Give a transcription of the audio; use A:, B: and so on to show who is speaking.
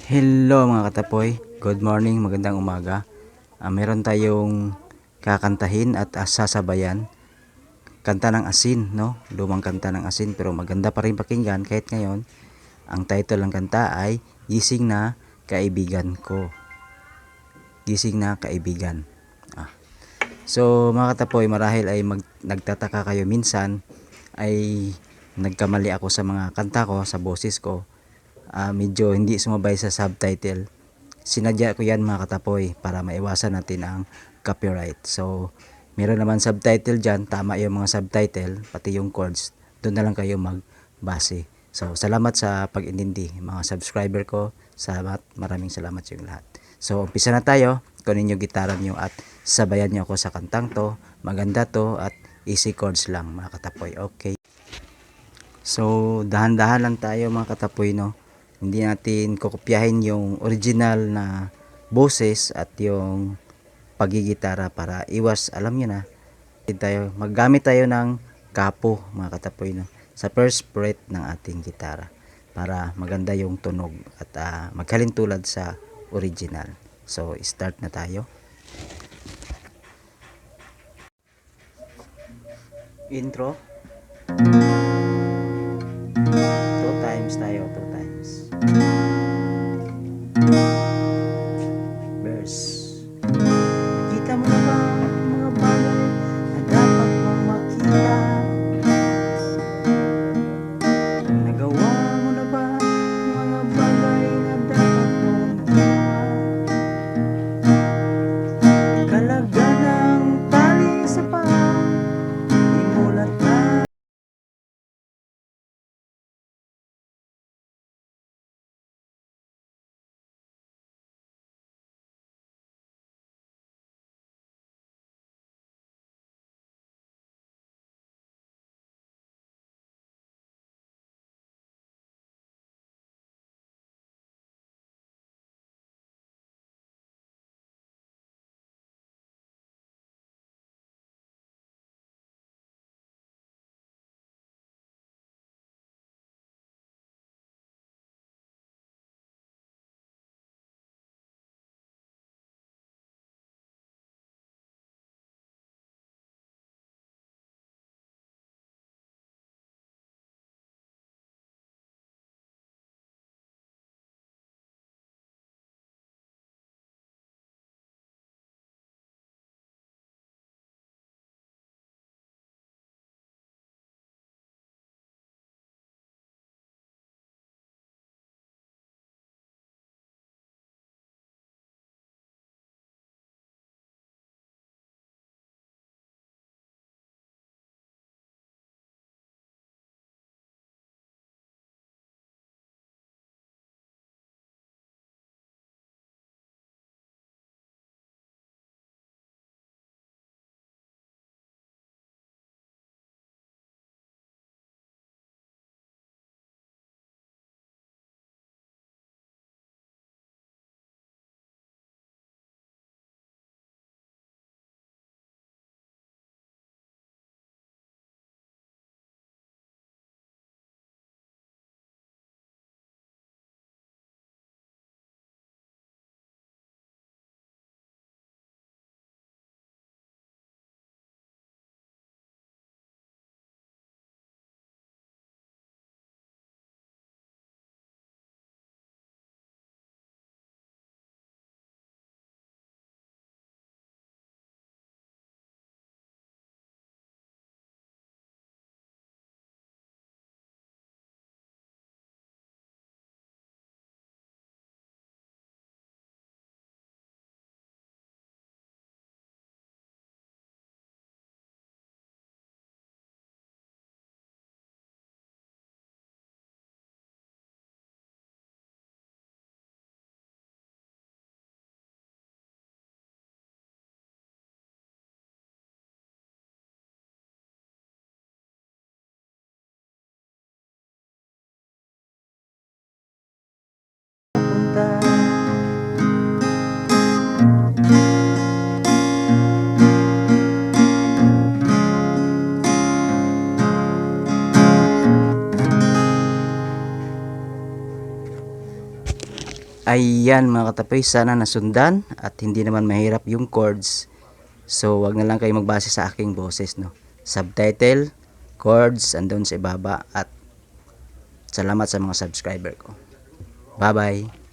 A: Hello mga katapoy, good morning, magandang umaga. Meron tayong kakantahin at sasabayan. Kanta ng asin, no? Lumang kanta ng asin pero maganda pa rin pakinggan kahit ngayon. Ang title ng kanta ay Gising na Kaibigan Ko. Gising na Kaibigan. So mga katapoy, marahil ay nagtataka kayo minsan ay nagkamali ako sa mga kanta ko, sa boses ko. Medyo hindi sumabay sa subtitle. Sinadya ko yan mga katapoy para maiwasan natin ang copyright. So meron naman subtitle dyan, tama yung mga subtitle, pati yung chords, doon na lang kayo magbase. So salamat sa pag-intindi mga subscriber ko, salamat, maraming salamat sa yung lahat. So umpisa na tayo, kunin yung gitara nyo at sabayan nyo ako sa kantang to. Maganda to at easy chords lang mga katapoy. Okay. So dahan-dahan lang tayo mga katapoy, no. Hindi natin kokopyahin yung original na boses at yung pagigitara para iwas, alam niyo na. Maggamit tayo ng kapo mga katapoy, no, sa first fret ng ating gitara para maganda yung tunog at magkalintulad sa original. So start na tayo. Intro. Two times tayo, two times. Verse. Nakita mo na ba mga bagay na dapat mong makita? Nagawa mo na ba mga bagay na dapat mong ginawa? Kalaga ng tali sa paa, imulat na Ayan mga katapoy, sana nasundan at hindi naman mahirap yung chords. So wag na lang kayo magbase sa aking boses, no. Subtitle, chords andun sa ibaba, at salamat sa mga subscriber ko. Bye bye.